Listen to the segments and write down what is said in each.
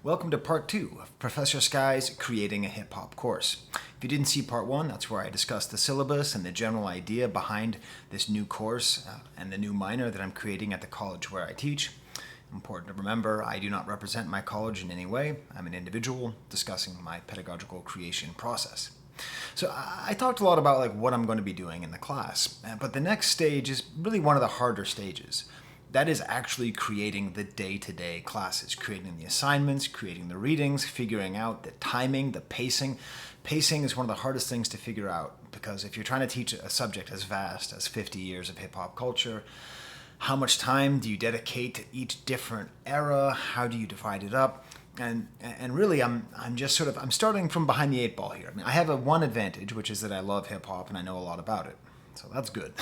Welcome to part 2 of Professor Sky's Creating a Hip Hop course. If you didn't see part 1, that's where I discussed the syllabus and the general idea behind this new course and the new minor that I'm creating at the college where I teach. Important to remember, I do not represent my college in any way. I'm an individual discussing my pedagogical creation process. So I talked a lot about what I'm going to be doing in the class, but the next stage is really one of the harder stages. That is actually creating the day-to-day classes, creating the assignments, creating the readings, figuring out the timing, the pacing. Pacing is one of the hardest things to figure out because if you're trying to teach a subject as vast as 50 years of hip-hop culture, how much time do you dedicate to each different era? How do you divide it up? And really, I'm starting from behind the eight ball here. I have one advantage, which is that I love hip-hop and I know a lot about it. So that's good.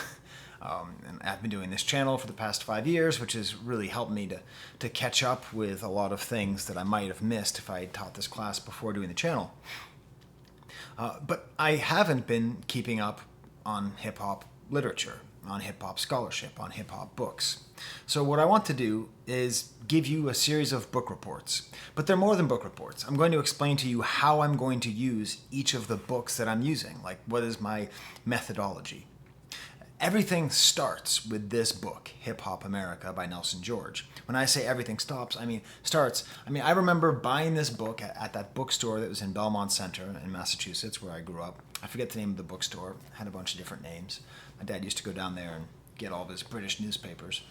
And I've been doing this channel for the past 5 years, which has really helped me to catch up with a lot of things that I might have missed if I had taught this class before doing the channel. But I haven't been keeping up on hip-hop literature, on hip-hop scholarship, on hip-hop books. So what I want to do is give you a series of book reports. But they're more than book reports. I'm going to explain to you how I'm going to use each of the books that I'm using, like what is my methodology. Everything starts with this book, Hip Hop America by Nelson George. When I say everything starts, I remember buying this book at that bookstore that was in Belmont Center in Massachusetts, where I grew up. I forget the name of the bookstore. It had a bunch of different names. My dad used to go down there and get all of his British newspapers.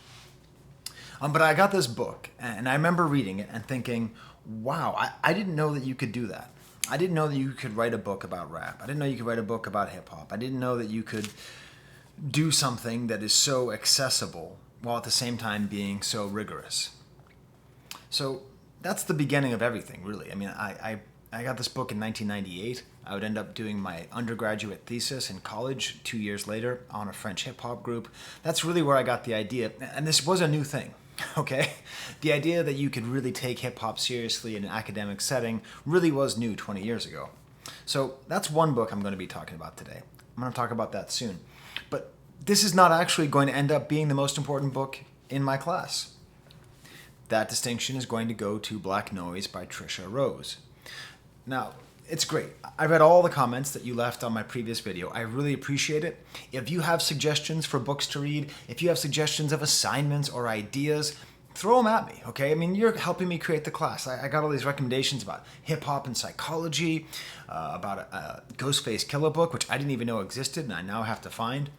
But I got this book, and I remember reading it and thinking, wow, I didn't know that you could do that. I didn't know that you could write a book about rap. I didn't know you could write a book about hip-hop. I didn't know that you could do something that is so accessible while at the same time being so rigorous. So that's the beginning of everything, really. I got this book in 1998. I would end up doing my undergraduate thesis in college 2 years later on a French hip-hop group. That's really where I got the idea, and this was a new thing, okay? The idea that you could really take hip-hop seriously in an academic setting really was new 20 years ago. So that's one book I'm going to be talking about today. I'm going to talk about that soon. But this is not actually going to end up being the most important book in my class. That distinction is going to go to Black Noise by Trisha Rose. Now, it's great. I read all the comments that you left on my previous video. I really appreciate it. If you have suggestions for books to read, if you have suggestions of assignments or ideas, throw them at me, okay? You're helping me create the class. I got all these recommendations about hip-hop and psychology, about a Ghostface Killah book, which I didn't even know existed, and I now have to find.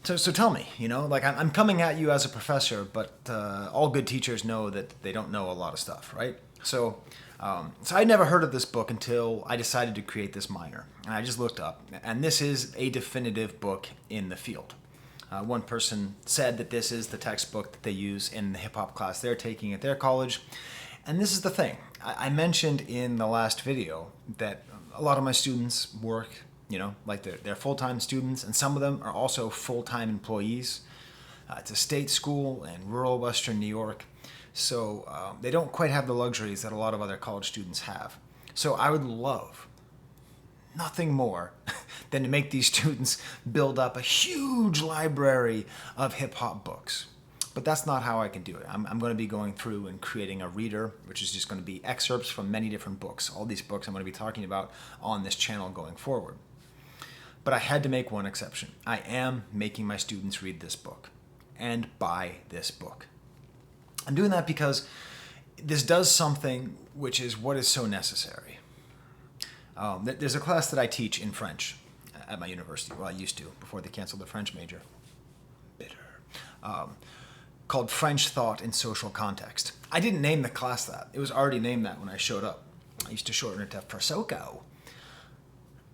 So tell me, I'm coming at you as a professor, but all good teachers know that they don't know a lot of stuff, right? So I'd never heard of this book until I decided to create this minor. And I just looked up, and this is a definitive book in the field. One person said that this is the textbook that they use in the hip-hop class they're taking at their college. And this is the thing. I mentioned in the last video that a lot of my students work, they're full-time students, and some of them are also full-time employees. It's a state school in rural Western New York. So they don't quite have the luxuries that a lot of other college students have. So I would love nothing more than to make these students build up a huge library of hip-hop books. But that's not how I can do it. I'm going to be going through and creating a reader, which is just going to be excerpts from many different books. All these books I'm going to be talking about on this channel going forward. But I had to make one exception. I am making my students read this book and buy this book. I'm doing that because this does something which is what is so necessary. There's a class that I teach in French at my university. Well, I used to, before they canceled the French major. Bitter. Called French Thought in Social Context. I didn't name the class that. It was already named that when I showed up. I used to shorten it to Prosoko.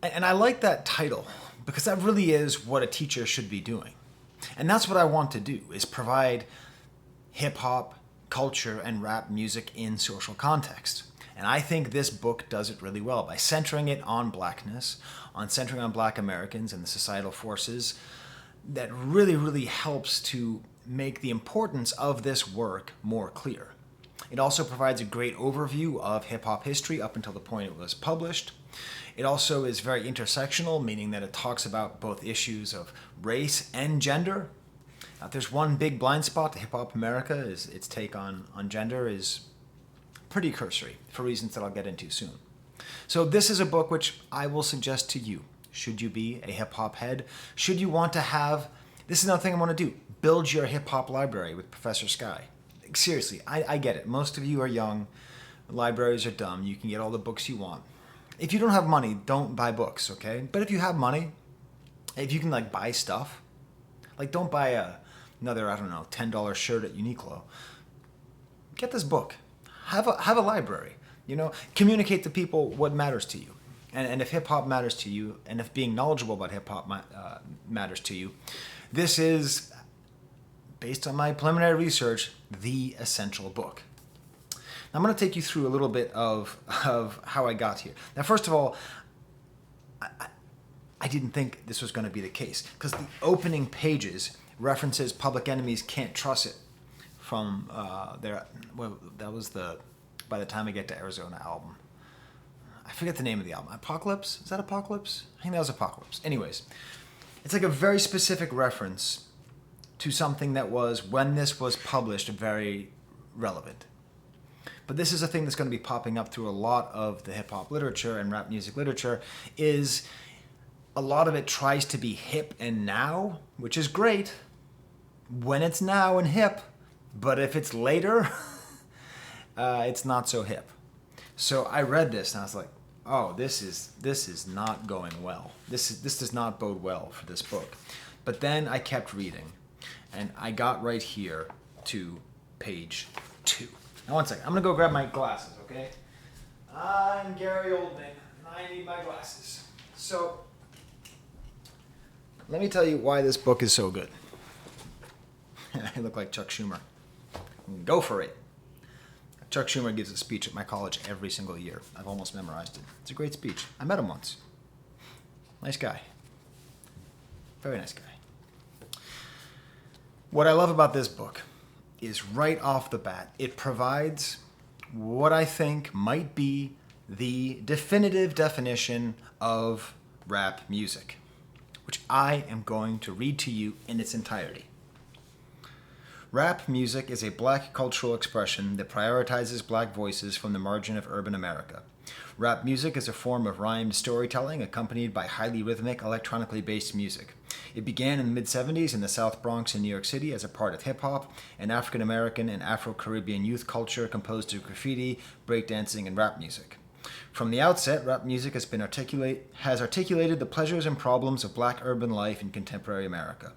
And I like that title because that really is what a teacher should be doing. And that's what I want to do, is provide hip-hop, culture, and rap music in social context. And I think this book does it really well by centering it on blackness, on centering on Black Americans and the societal forces that really, really helps to make the importance of this work more clear. It also provides a great overview of hip-hop history up until the point it was published. It also is very intersectional, meaning that it talks about both issues of race and gender. If there's one big blind spot to Hip Hop America, is its take on gender is pretty cursory for reasons that I'll get into soon. So this is a book which I will suggest to you. Should you be a hip-hop head? Should you want to have, this is another thing I want to do, build your hip-hop library with Professor Sky. Seriously, I get it. Most of you are young. Libraries are dumb. You can get all the books you want. If you don't have money, don't buy books, okay? But if you have money, if you can like buy stuff, like don't buy another, I don't know, $10 shirt at Uniqlo. Get this book. Have a library. You know, communicate to people what matters to you. And if hip-hop matters to you, and if being knowledgeable about hip-hop matters to you, this is, based on my preliminary research, the essential book. Now, I'm going to take you through a little bit of how I got here. Now, first of all, I didn't think this was going to be the case, because the opening pages references Public Enemy's Can't Trust It from that was the By the Time I Get to Arizona album. I forget the name of the album. Apocalypse? Is that Apocalypse? I think that was Apocalypse. Anyways, it's like a very specific reference to something that was, when this was published, very relevant. But this is a thing that's going to be popping up through a lot of the hip-hop literature and rap music literature, is a lot of it tries to be hip and now, which is great when it's now and hip, but if it's later, it's not so hip. So I read this and I was like, oh, this is not going well. This does not bode well for this book. But then I kept reading, and I got right here to page 2. Now, one second. I'm going to go grab my glasses, okay? I'm Gary Oldman, and I need my glasses. So, let me tell you why this book is so good. I look like Chuck Schumer. Go for it. Chuck Schumer gives a speech at my college every single year. I've almost memorized it. It's a great speech. I met him once. Nice guy. Very nice guy. What I love about this book is right off the bat, it provides what I think might be the definitive definition of rap music, which I am going to read to you in its entirety. Rap music is a black cultural expression that prioritizes black voices from the margin of urban America. Rap music is a form of rhymed storytelling accompanied by highly rhythmic, electronically based music. It began in the mid-70s in the South Bronx in New York City as a part of hip-hop, an African-American and Afro-Caribbean youth culture composed of graffiti, breakdancing, and rap music. From the outset, rap music has articulated the pleasures and problems of black urban life in contemporary America.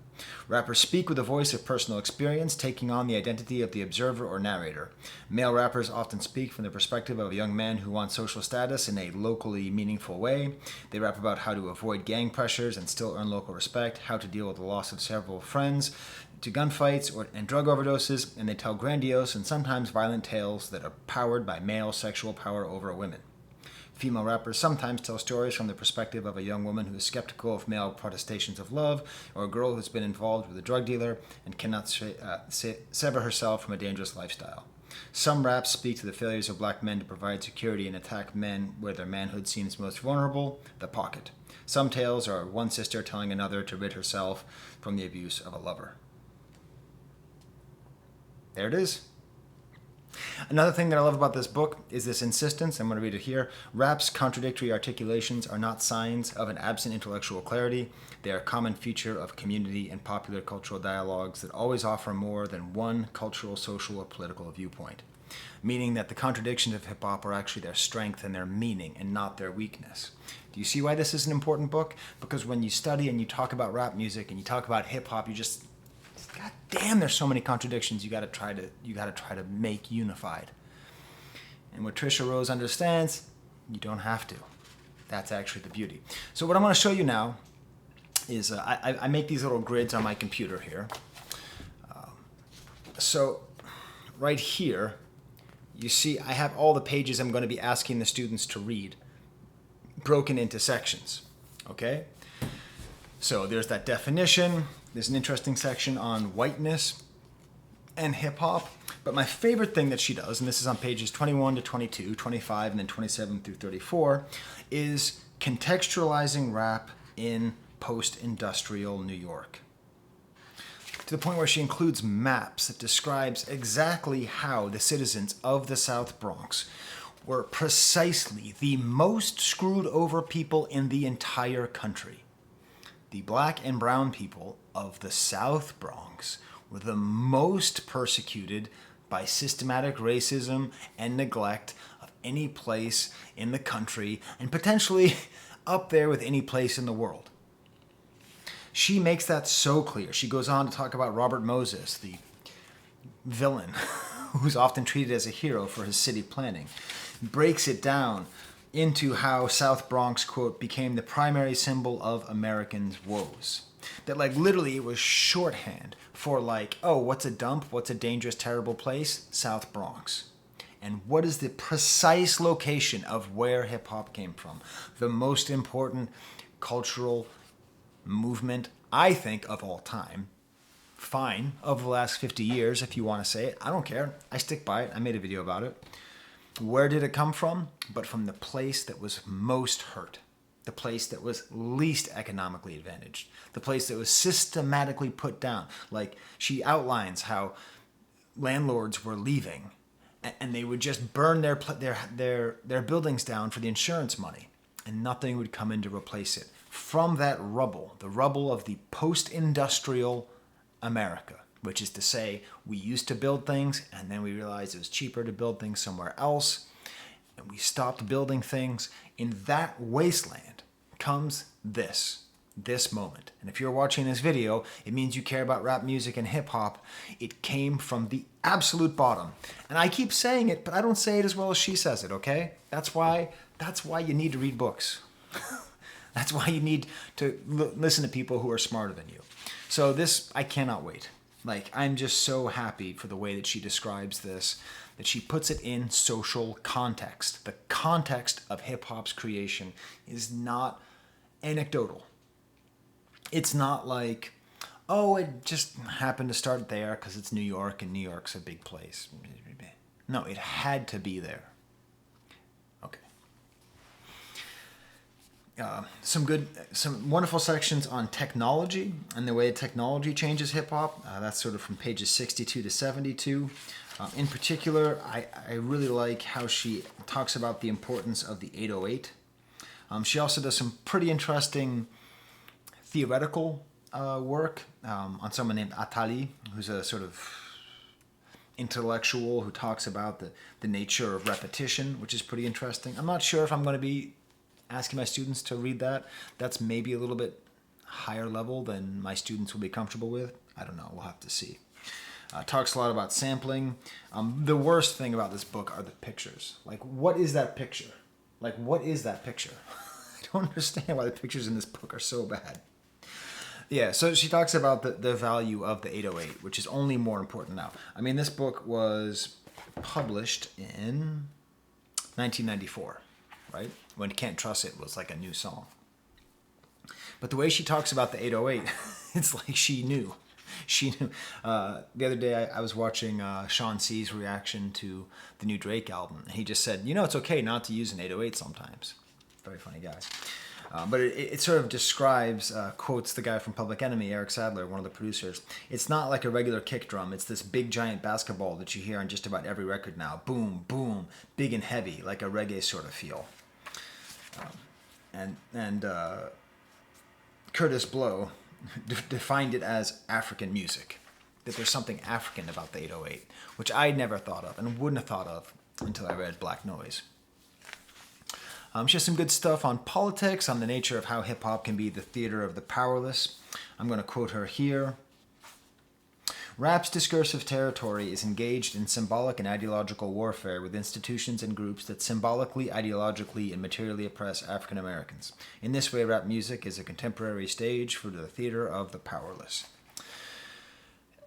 Rappers speak with a voice of personal experience, taking on the identity of the observer or narrator. Male rappers often speak from the perspective of a young man who wants social status in a locally meaningful way. They rap about how to avoid gang pressures and still earn local respect, how to deal with the loss of several friends, to gunfights and drug overdoses, and they tell grandiose and sometimes violent tales that are powered by male sexual power over women. Female rappers sometimes tell stories from the perspective of a young woman who is skeptical of male protestations of love, or a girl who's been involved with a drug dealer and cannot sever herself from a dangerous lifestyle. Some raps speak to the failures of black men to provide security and attack men where their manhood seems most vulnerable, the pocket. Some tales are one sister telling another to rid herself from the abuse of a lover. There it is. Another thing that I love about this book is this insistence, I'm going to read it here. Rap's contradictory articulations are not signs of an absent intellectual clarity. They are a common feature of community and popular cultural dialogues that always offer more than one cultural, social, or political viewpoint. Meaning that the contradictions of hip-hop are actually their strength and their meaning and not their weakness. Do you see why this is an important book? Because when you study and you talk about rap music and you talk about hip-hop, you just, God damn, there's so many contradictions you gotta try to make unified. And what Trisha Rose understands, you don't have to. That's actually the beauty. So what I'm gonna show you now is, I make these little grids on my computer here. So right here, you see I have all the pages I'm gonna be asking the students to read, broken into sections, okay? So there's that definition. There's an interesting section on whiteness and hip-hop. But my favorite thing that she does, and this is on pages 21 to 22, 25, and then 27 through 34, is contextualizing rap in post-industrial New York. to the point where she includes maps that describes exactly how the citizens of the South Bronx were precisely the most screwed over people in the entire country. The black and brown people of the South Bronx were the most persecuted by systematic racism and neglect of any place in the country, and potentially up there with any place in the world. She makes that so clear. She goes on to talk about Robert Moses, the villain, who's often treated as a hero for his city planning. Breaks it down into how South Bronx, quote, became the primary symbol of Americans' woes. That, like, literally it was shorthand for, like, oh, what's a dump? What's a dangerous, terrible place? South Bronx. And what is the precise location of where hip-hop came from? The most important cultural movement, I think, of all time. Fine, of the last 50 years, if you want to say it. I don't care. I stick by it. I made a video about it. Where did it come from? But from the place that was most hurt. The place that was least economically advantaged. The place that was systematically put down. Like, she outlines how landlords were leaving and they would just burn their buildings down for the insurance money, and nothing would come in to replace it. From that rubble, the rubble of the post-industrial America, which is to say, we used to build things, and then we realized it was cheaper to build things somewhere else, and we stopped building things. In that wasteland comes this moment. And if you're watching this video, it means you care about rap music and hip-hop. It came from the absolute bottom. And I keep saying it, but I don't say it as well as she says it, okay? That's why you need to read books. That's why you need to listen to people who are smarter than you. So this, I cannot wait. Like, I'm just so happy for the way that she describes this, that she puts it in social context. The context of hip-hop's creation is not anecdotal. It's not like, oh, it just happened to start there because it's New York and New York's a big place. No, it had to be there. Okay. Some wonderful sections on technology and the way technology changes hip hop. That's sort of from pages 62 to 72. In particular, I really like how she talks about the importance of the 808. She also does some pretty interesting theoretical work on someone named Atali, who's a sort of intellectual who talks about the nature of repetition, which is pretty interesting. I'm not sure if I'm going to be asking my students to read that. That's maybe a little bit higher level than my students will be comfortable with. I don't know. We'll have to see. Talks a lot about sampling. The worst thing about this book are the pictures. Like, what is that picture? Like, what is that picture? I don't understand why the pictures in this book are so bad. Yeah, so she talks about the value of the 808, which is only more important now. I mean, this book was published in 1994, right? When Can't Trust It was like a new song. But the way she talks about the 808, it's like she knew. She knew. The other day I was watching Sean C's reaction to the new Drake album. And he just said, you know, it's okay not to use an 808 sometimes. Very funny guy. But it sort of describes, quotes the guy from Public Enemy, Eric Sadler, one of the producers. It's not like a regular kick drum. It's this big giant basketball that you hear on just about every record now. Boom, boom, big and heavy, like a reggae sort of feel. And Curtis Blow defined it as African music, that there's something African about the 808, which I never thought of and wouldn't have thought of until I read Black Noise. She has some good stuff on politics, on the nature of how hip-hop can be the theater of the powerless. I'm going to quote her here. Rap's discursive territory is engaged in symbolic and ideological warfare with institutions and groups that symbolically, ideologically, and materially oppress African Americans. In this way, rap music is a contemporary stage for the theater of the powerless.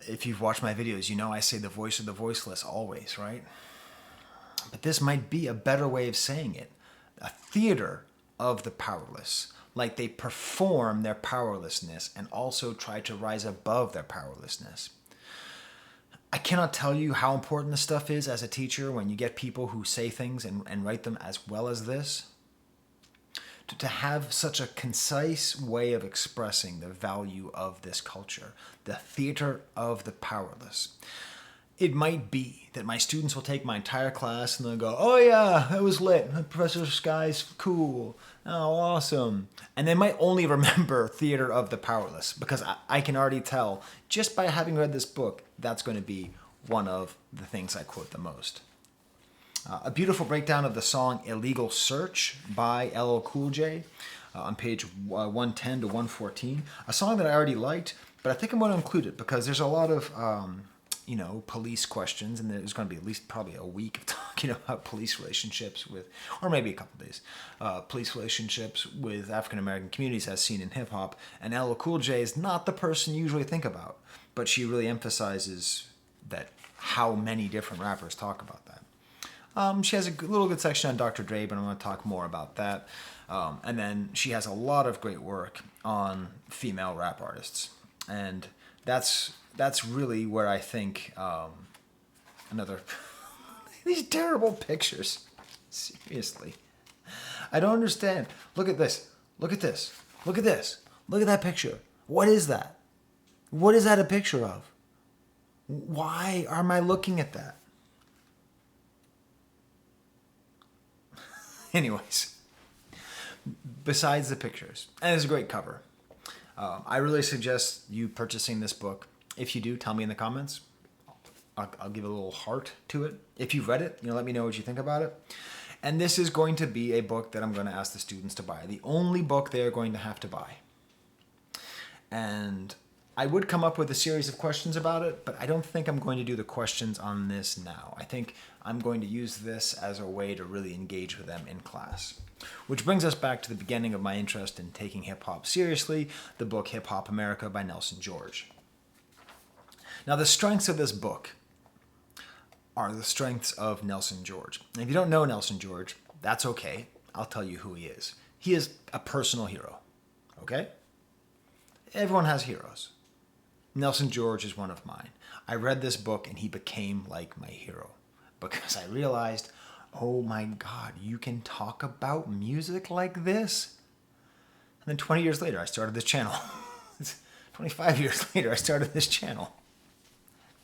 If you've watched my videos, you know I say the voice of the voiceless always, right? But this might be a better way of saying it. A theater of the powerless. Like they perform their powerlessness and also try to rise above their powerlessness. I cannot tell you how important this stuff is as a teacher when you get people who say things and write them as well as this. to have such a concise way of expressing the value of this culture, the theater of the powerless. It might be that my students will take my entire class and they'll go, oh yeah, that was lit. Professor Sky's cool. Oh, awesome. And they might only remember Theater of the Powerless because I can already tell just by having read this book, that's going to be one of the things I quote the most. A beautiful breakdown of the song Illegal Search by LL Cool J on page 110 to 114. A song that I already liked, but I think I'm going to include it because there's a lot of police questions, and there's going to be at least probably a week of talking about police relationships with, or maybe a couple days, police relationships with African American communities as seen in hip hop. And LL Cool J is not the person you usually think about, but she really emphasizes that how many different rappers talk about that. She has a little good section on Dr. Dre, but I'm going to talk more about that. And then she has a lot of great work on female rap artists, and that's really where I think another these terrible pictures. Seriously, I don't understand. Look at this. Look at this. Look at this. Look at that picture. What is that? What is that a picture of? Why am I looking at that? Anyways, besides the pictures, and it's a great cover. I really suggest you purchasing this book. If you do, tell me in the comments. I'll give a little heart to it. If you've read it, let me know what you think about it. And this is going to be a book that I'm going to ask the students to buy. The only book they're going to have to buy. And I would come up with a series of questions about it, but I don't think I'm going to do the questions on this now. I think I'm going to use this as a way to really engage with them in class. Which brings us back to the beginning of my interest in taking hip-hop seriously, the book Hip Hop America by Nelson George. Now, the strengths of this book are the strengths of Nelson George. And if you don't know Nelson George, that's okay. I'll tell you who he is. He is a personal hero, okay? Everyone has heroes. Nelson George is one of mine. I read this book and he became like my hero because I realized, oh my God, you can talk about music like this? And then 20 years later, I started this channel. 25 years later, I started this channel.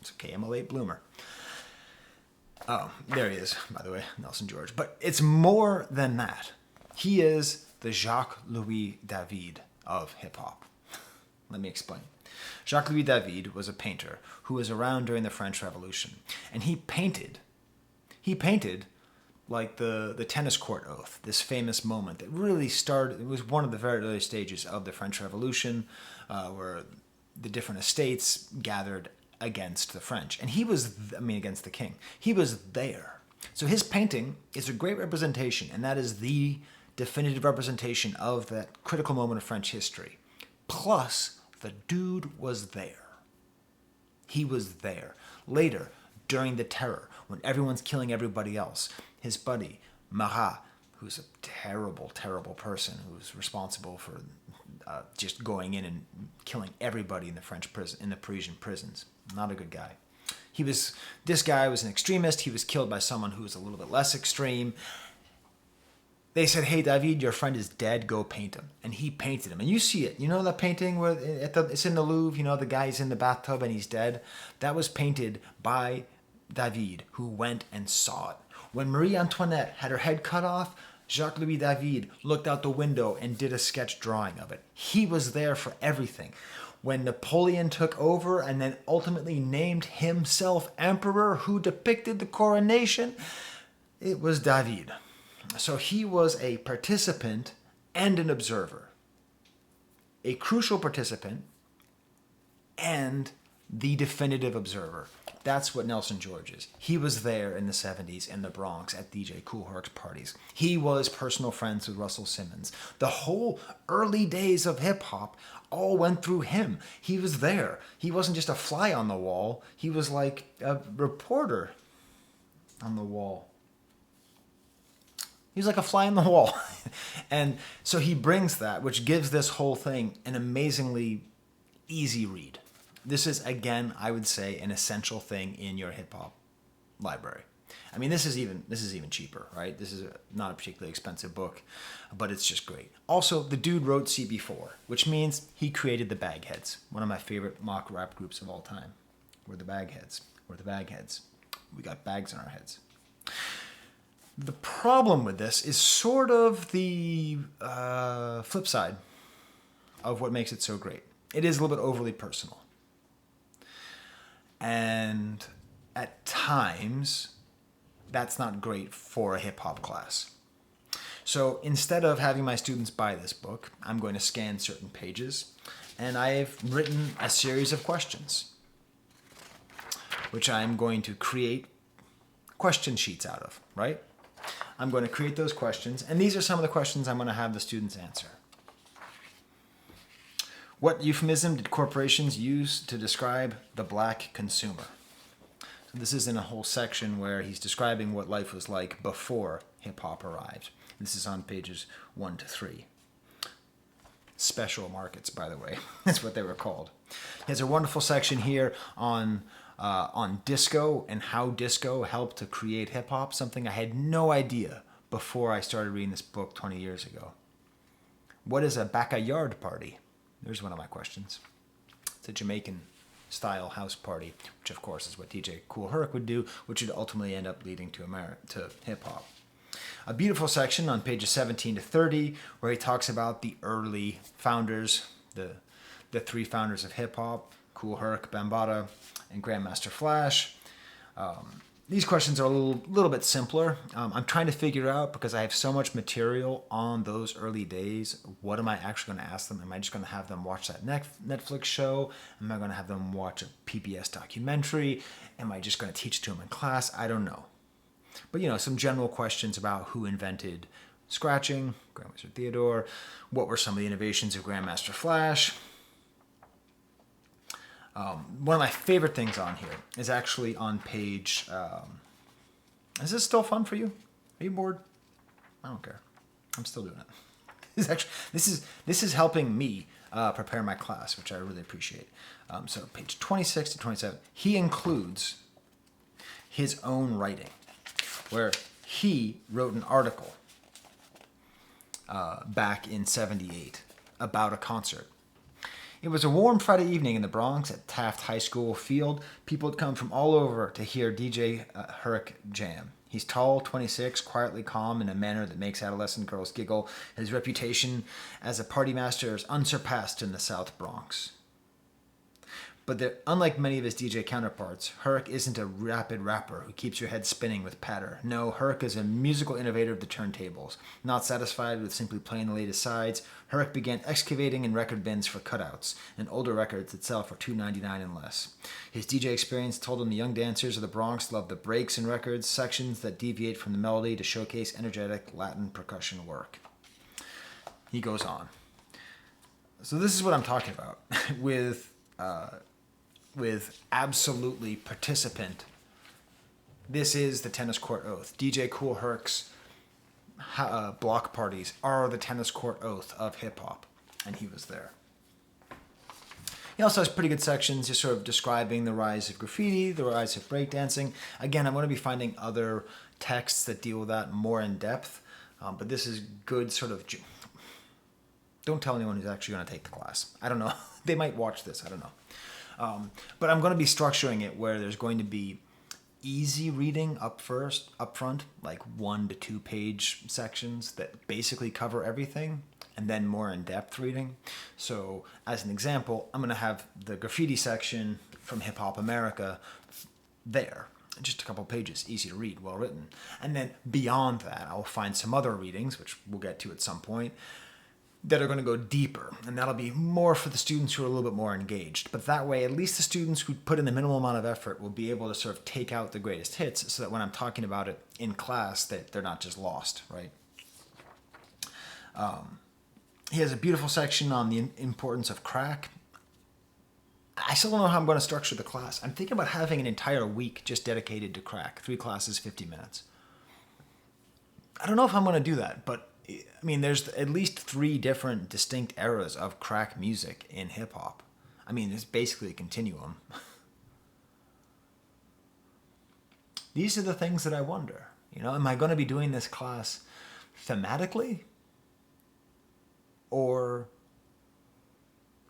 It's okay, I'm a late bloomer. Oh, there he is, by the way, Nelson George. But it's more than that. He is the Jacques-Louis David of hip-hop. Let me explain. Jacques-Louis David was a painter who was around during the French Revolution. And he painted like the tennis court oath, this famous moment that really started, it was one of the very early stages of the French Revolution, where the different estates gathered against the French. And he was, against the king. He was there. So his painting is a great representation, and that is the definitive representation of that critical moment of French history. Plus, the dude was there. He was there. Later, during the terror, when everyone's killing everybody else, his buddy, Marat, who's a terrible, terrible person, who's responsible for just going in and killing everybody in the French prison, in the Parisian prisons. Not a good guy. This guy was an extremist. He was killed by someone who was a little bit less extreme. They said, hey, David, your friend is dead. Go paint him. And he painted him. And you see it. You know that painting where it's in the Louvre, the guy's in the bathtub and he's dead? That was painted by David, who went and saw it. When Marie Antoinette had her head cut off, Jacques-Louis David looked out the window and did a sketch drawing of it. He was there for everything. When Napoleon took over and then ultimately named himself emperor, who depicted the coronation, it was David. So he was a participant and an observer. A crucial participant and the definitive observer. That's what Nelson George is. He was there in the 70s in the Bronx at DJ Kool Herc's parties. He was personal friends with Russell Simmons. The whole early days of hip-hop all went through him. He was there. He wasn't just a fly on the wall. He was like a reporter on the wall. He was like a fly on the wall. And so he brings that, which gives this whole thing an amazingly easy read. This is, again, I would say, an essential thing in your hip-hop library. I mean, this is even cheaper, right? This is not a particularly expensive book, but it's just great. Also, the dude wrote CB4, which means he created the Bagheads, one of my favorite mock rap groups of all time. We're the Bagheads. We're the Bagheads. We got bags on our heads. The problem with this is sort of the flip side of what makes it so great. It is a little bit overly personal. And at times, that's not great for a hip-hop class. So instead of having my students buy this book, I'm going to scan certain pages, and I've written a series of questions, which I'm going to create question sheets out of, right? I'm going to create those questions, and these are some of the questions I'm going to have the students answer. What euphemism did corporations use to describe the black consumer? So this is in a whole section where he's describing what life was like before hip-hop arrived. This is on pages 1 to 3. Special markets, by the way. That's what they were called. He has a wonderful section here on disco and how disco helped to create hip-hop, something I had no idea before I started reading this book 20 years ago. What is a backyard party? There's one of my questions. It's a Jamaican-style house party, which of course is what DJ Kool Herc would do, which would ultimately end up leading to hip-hop. A beautiful section on pages 17 to 30 where he talks about the early founders, the 3 founders of hip-hop, Kool Herc, Bambaataa, and Grandmaster Flash. These questions are a little bit simpler. I'm trying to figure out, because I have so much material on those early days, what am I actually going to ask them? Am I just going to have them watch that Netflix show? Am I going to have them watch a PBS documentary? Am I just going to teach it to them in class? I don't know. But, some general questions about who invented scratching, Grandmaster Theodore, what were some of the innovations of Grandmaster Flash. One of my favorite things on here is actually on page... is this still fun for you? Are you bored? I don't care. I'm still doing it. This is helping me prepare my class, which I really appreciate. So page 26 to 27, he includes his own writing, where he wrote an article back in '78 about a concert. It was a warm Friday evening in the Bronx at Taft High School field. People had come from all over to hear DJ Herc jam. He's tall, 26, quietly calm in a manner that makes adolescent girls giggle. His reputation as a party master is unsurpassed in the South Bronx. But unlike many of his DJ counterparts, Herc isn't a rapid rapper who keeps your head spinning with patter. No, Herc is a musical innovator of the turntables. Not satisfied with simply playing the latest sides, Herc began excavating in record bins for cutouts, and older records that sell for $2.99 and less. His DJ experience told him the young dancers of the Bronx love the breaks in records, sections that deviate from the melody to showcase energetic Latin percussion work. He goes on. So this is what I'm talking about with absolutely participant. This is the tennis court oath. DJ Kool Herc's block parties are the tennis court oath of hip-hop, and he was there. He also has pretty good sections just sort of describing the rise of graffiti, the rise of breakdancing. Again, I'm going to be finding other texts that deal with that more in depth, but this is good sort of... Don't tell anyone who's actually going to take the class. I don't know. They might watch this. I don't know. But I'm going to be structuring it where there's going to be easy reading up front, like 1 to 2 page sections that basically cover everything, and then more in-depth reading. So as an example, I'm going to have the graffiti section from Hip Hop America there. Just a couple pages, easy to read, well written. And then beyond that, I'll find some other readings, which we'll get to at some point, that are going to go deeper, and that'll be more for the students who are a little bit more engaged. But that way, at least the students who put in the minimal amount of effort will be able to sort of take out the greatest hits, so that when I'm talking about it in class, that they're not just lost, right? He has a beautiful section on the importance of crack. I still don't know how I'm going to structure the class. I'm thinking about having an entire week just dedicated to crack. 3 classes, 50 minutes. I don't know if I'm going to do that, but I mean, there's at least 3 different distinct eras of crack music in hip-hop. I mean, it's basically a continuum. These are the things that I wonder. You know, am I going to be doing this class thematically or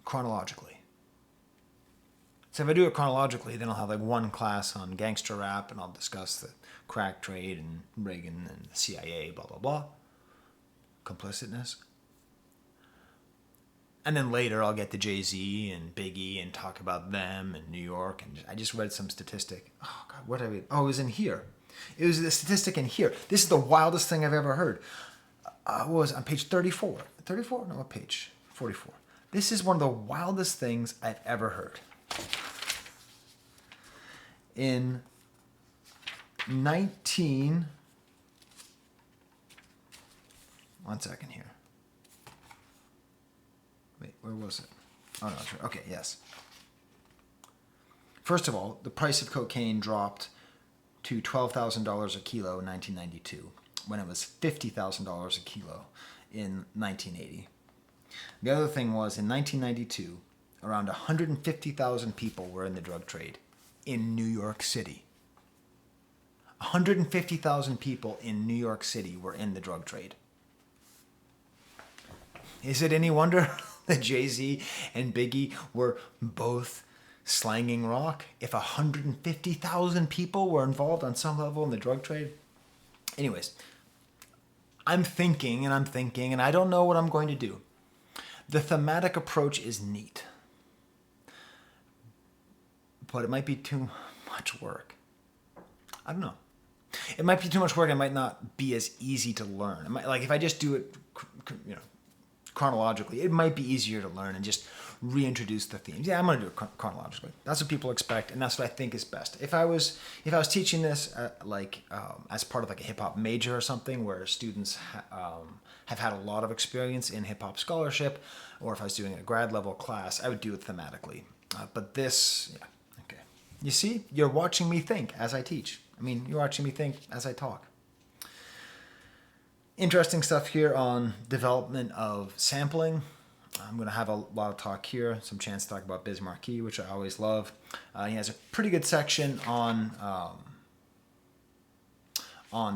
chronologically? So if I do it chronologically, then I'll have like one class on gangster rap, and I'll discuss the crack trade and Reagan and the CIA, blah, blah, blah. Complicitness. And then later I'll get to Jay-Z and Biggie and talk about them and New York. And I just read some statistic. Oh, God, what did I read? Oh, it was in here. It was the statistic in here. This is the wildest thing I've ever heard. What was it? On page 34. 34? No, what page? 44. This is one of the wildest things I've ever heard. In 1 second here. Wait, where was it? Oh, no, okay, yes. First of all, the price of cocaine dropped to $12,000 a kilo in 1992, when it was $50,000 a kilo in 1980. The other thing was, in 1992, around 150,000 people were in the drug trade in New York City. 150,000 people in New York City were in the drug trade. Is it any wonder that Jay-Z and Biggie were both slanging rock if 150,000 people were involved on some level in the drug trade? Anyways, I'm thinking, and I don't know what I'm going to do. The thematic approach is neat, but it might be too much work. I don't know. It might be too much work. It might not be as easy to learn. It might, like if I just do it, chronologically, it might be easier to learn and just reintroduce the themes. Yeah, I'm going to do it chronologically. That's what people expect, and that's what I think is best. If I was teaching this as part of like a hip hop major or something, where students have had a lot of experience in hip hop scholarship, or if I was doing a grad level class, I would do it thematically. But this, yeah, okay. You see, you're watching me think as I teach. I mean, you're watching me think as I talk. Interesting stuff here on development of sampling. I'm going to have a lot of talk here, some chance to talk about Biz Markie, which I always love. He has a pretty good section on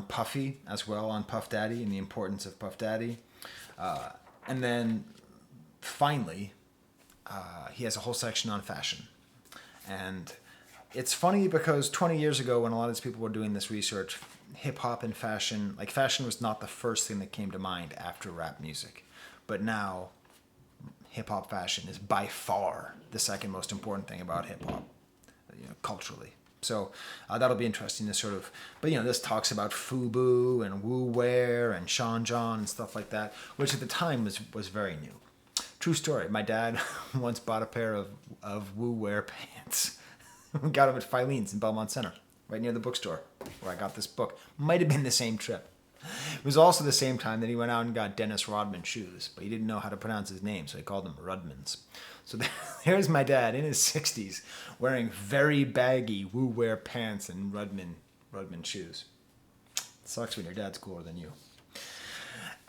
Puffy as well, on Puff Daddy and the importance of Puff Daddy. And then finally, he has a whole section on fashion. And it's funny because 20 years ago, when a lot of these people were doing this research, hip-hop and fashion, like fashion was not the first thing that came to mind after rap music. But now, hip-hop fashion is by far the second most important thing about hip-hop, culturally. So that'll be interesting to sort of, but this talks about FUBU and Wu Wear and Sean John and stuff like that, which at the time was very new. True story. My dad once bought a pair of Wu Wear pants. We got them at Filene's in Belmont Center, right near the bookstore where I got this book. Might have been the same trip. It was also the same time that he went out and got Dennis Rodman shoes, but he didn't know how to pronounce his name, so he called them Rudmans. So there's my dad in his 60s wearing very baggy Wu Wear pants and Rudman shoes. Sucks when your dad's cooler than you.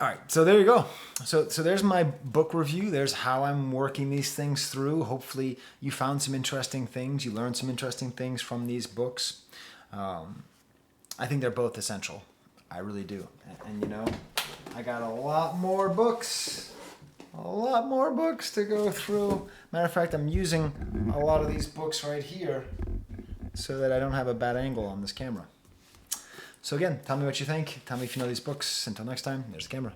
All right, so there you go. So there's my book review. There's how I'm working these things through. Hopefully you found some interesting things. You learned some interesting things from these books. I think they're both essential. I really do. And I got a lot more books. A lot more books to go through. Matter of fact, I'm using a lot of these books right here so that I don't have a bad angle on this camera. So again, tell me what you think. Tell me if you know these books. Until next time, there's the camera.